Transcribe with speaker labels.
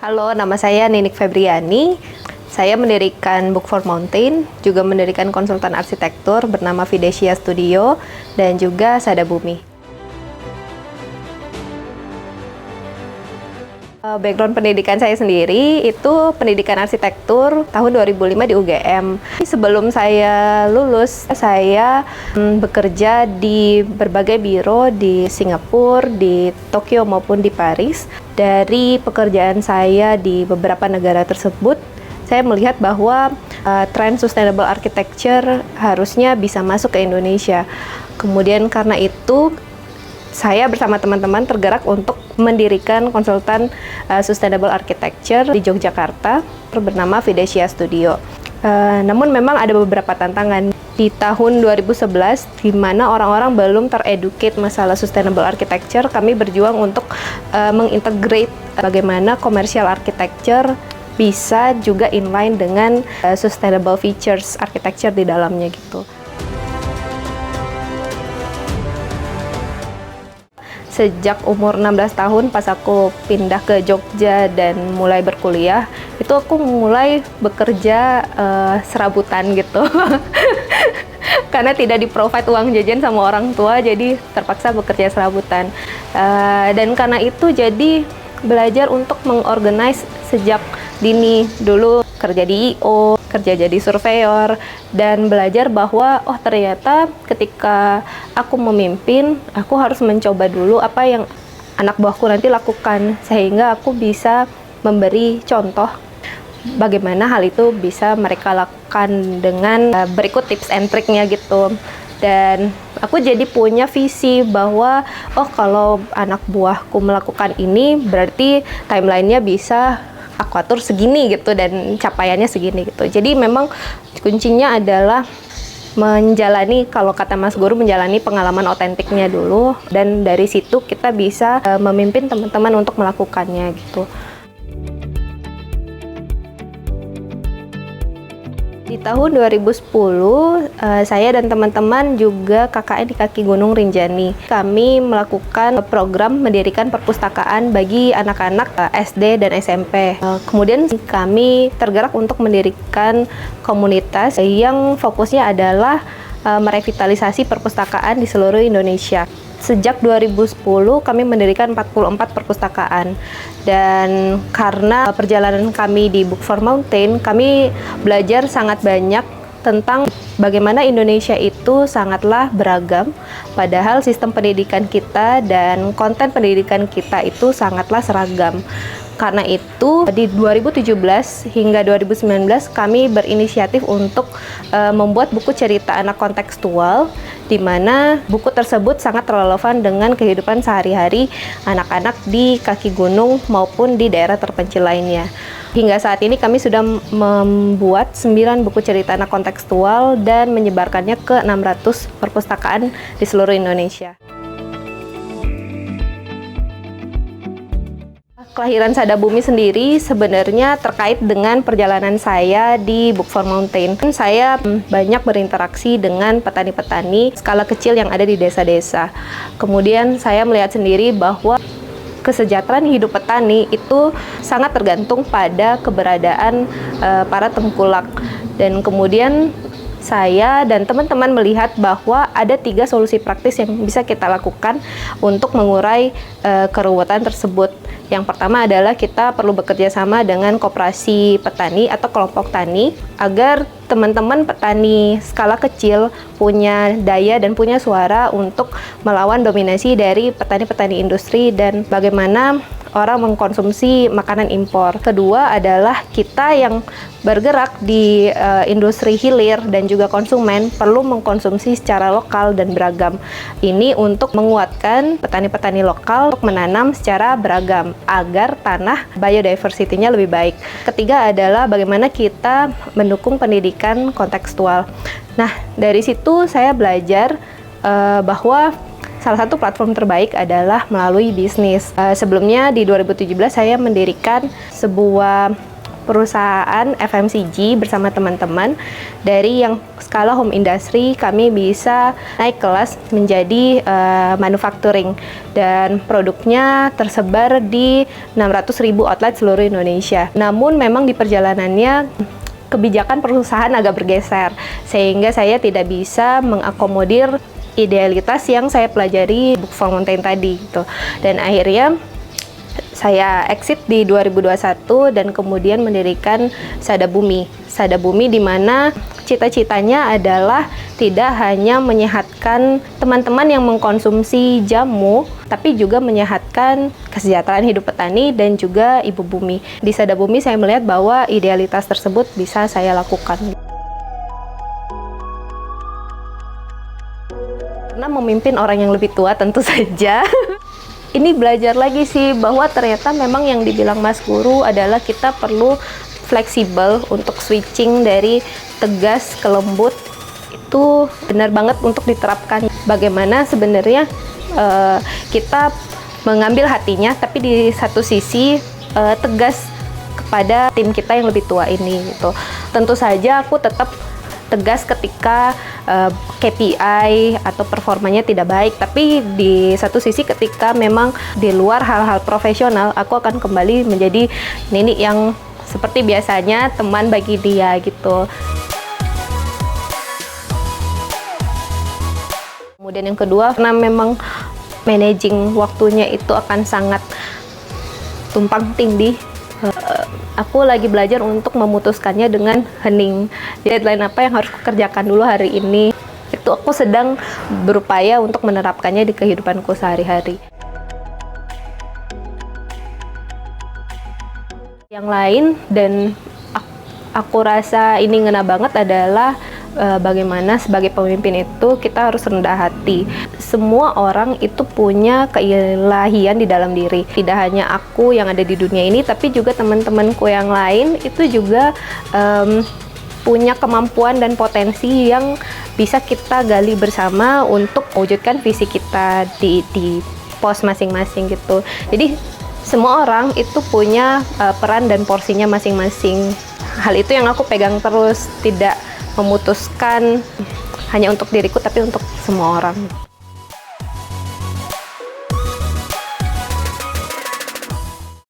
Speaker 1: Halo, nama saya Ninik Febriani. Saya mendirikan Book for Mountain, juga mendirikan konsultan arsitektur bernama Fidesia Studio, dan juga Sada Bumi. Background pendidikan saya sendiri itu pendidikan arsitektur tahun 2005 di UGM. Sebelum saya lulus, saya bekerja di berbagai biro di Singapura, di Tokyo maupun di Paris. Dari pekerjaan saya di beberapa negara tersebut, saya melihat bahwa tren sustainable architecture harusnya bisa masuk ke Indonesia. Kemudian karena itu, saya bersama teman-teman tergerak untuk mendirikan konsultan sustainable architecture di Yogyakarta bernama Fidesia Studio. Namun memang ada beberapa tantangan di tahun 2011 di mana orang-orang belum tereducate masalah sustainable architecture. Kami berjuang untuk mengintegrate bagaimana commercial architecture bisa juga inline dengan sustainable features architecture di dalamnya gitu. Sejak umur 16 tahun pas aku pindah ke Jogja dan mulai berkuliah, itu aku mulai bekerja serabutan gitu. Karena tidak di-provide uang jajan sama orang tua, jadi terpaksa bekerja serabutan. Dan karena itu jadi belajar untuk mengorganize sejak dini. Dulu kerja di I.O., kerja jadi surveyor, dan belajar bahwa oh ternyata ketika aku memimpin, aku harus mencoba dulu apa yang anak buahku nanti lakukan, sehingga aku bisa memberi contoh bagaimana hal itu bisa mereka lakukan dengan berikut tips and triknya gitu. Dan aku jadi punya visi bahwa oh kalau anak buahku melakukan ini berarti timelinenya bisa aku atur segini gitu dan capaiannya segini gitu. Jadi memang kuncinya adalah menjalani, kalau kata Mas Guru, menjalani pengalaman otentiknya dulu, dan dari situ kita bisa memimpin teman-teman untuk melakukannya gitu. Di tahun 2010, saya dan teman-teman juga KKN di kaki Gunung Rinjani. Kami melakukan program mendirikan perpustakaan bagi anak-anak SD dan SMP. Kemudian kami tergerak untuk mendirikan komunitas yang fokusnya adalah merevitalisasi perpustakaan di seluruh Indonesia. Sejak 2010 kami mendirikan 44 perpustakaan, dan karena perjalanan kami di Book for Mountain, kami belajar sangat banyak tentang bagaimana Indonesia itu sangatlah beragam, padahal sistem pendidikan kita dan konten pendidikan kita itu sangatlah seragam. Karena itu, di 2017 hingga 2019 kami berinisiatif untuk membuat buku cerita anak kontekstual, di mana buku tersebut sangat relevan dengan kehidupan sehari-hari anak-anak di kaki gunung maupun di daerah terpencil lainnya. Hingga saat ini kami sudah membuat 9 buku cerita anak kontekstual dan menyebarkannya ke 600 perpustakaan di seluruh Indonesia. Kelahiran Sada Bumi sendiri sebenarnya terkait dengan perjalanan saya di Book for Mountain. Saya banyak berinteraksi dengan petani-petani skala kecil yang ada di desa-desa. Kemudian saya melihat sendiri bahwa kesejahteraan hidup petani itu sangat tergantung pada keberadaan para tengkulak. Dan kemudian saya dan teman-teman melihat bahwa ada 3 solusi praktis yang bisa kita lakukan untuk mengurai keruwetan tersebut. Yang pertama adalah kita perlu bekerja sama dengan koperasi petani atau kelompok tani agar teman-teman petani skala kecil punya daya dan punya suara untuk melawan dominasi dari petani-petani industri dan bagaimana orang mengkonsumsi makanan impor. Kedua adalah kita yang bergerak di industri hilir dan juga konsumen perlu mengkonsumsi secara lokal dan beragam. Ini untuk menguatkan petani-petani lokal untuk menanam secara beragam agar tanah biodiversity-nya lebih baik. Ketiga adalah bagaimana kita mendukung pendidikan kontekstual. Nah, dari situ saya belajar bahwa salah satu platform terbaik adalah melalui bisnis. Sebelumnya di 2017 saya mendirikan sebuah perusahaan FMCG bersama teman-teman. Dari yang skala home industry, kami bisa naik kelas menjadi manufacturing, dan produknya tersebar di 600.000 outlet seluruh Indonesia. Namun memang di perjalanannya kebijakan perusahaan agak bergeser, sehingga saya tidak bisa mengakomodir idealitas yang saya pelajari Book for Mountain tadi gitu. Dan akhirnya saya exit di 2021 dan kemudian mendirikan Sada Bumi. Sada Bumi di mana cita-citanya adalah tidak hanya menyehatkan teman-teman yang mengkonsumsi jamu, tapi juga menyehatkan kesejahteraan hidup petani dan juga ibu bumi. Di Sada Bumi saya melihat bahwa idealitas tersebut bisa saya lakukan. Karena memimpin orang yang lebih tua tentu saja. Ini belajar lagi sih bahwa ternyata memang yang dibilang Mas Guru adalah kita perlu fleksibel untuk switching dari tegas ke lembut. Itu benar banget untuk diterapkan. Bagaimana sebenarnya kita mengambil hatinya, tapi di satu sisi tegas kepada tim kita yang lebih tua ini gitu. Tentu saja aku tetap tegas ketika KPI atau performanya tidak baik, tapi di satu sisi ketika memang di luar hal-hal profesional, aku akan kembali menjadi Nini yang seperti biasanya, teman bagi dia gitu. Kemudian yang kedua, karena memang managing waktunya itu akan sangat tumpang tindih, aku lagi belajar untuk memutuskannya dengan hening. Deadline apa yang harus kukerjakan dulu hari ini, itu aku sedang berupaya untuk menerapkannya di kehidupanku sehari-hari. Yang lain, dan aku rasa ini ngena banget adalah bagaimana sebagai pemimpin itu kita harus rendah hati. Semua orang itu punya keilahian di dalam diri. Tidak hanya aku yang ada di dunia ini, tapi juga teman-temanku yang lain itu juga punya kemampuan dan potensi yang bisa kita gali bersama untuk mewujudkan visi kita di pos masing-masing gitu. Jadi semua orang itu punya peran dan porsinya masing-masing. Hal itu yang aku pegang terus, tidak memutuskan hanya untuk diriku tapi untuk semua orang.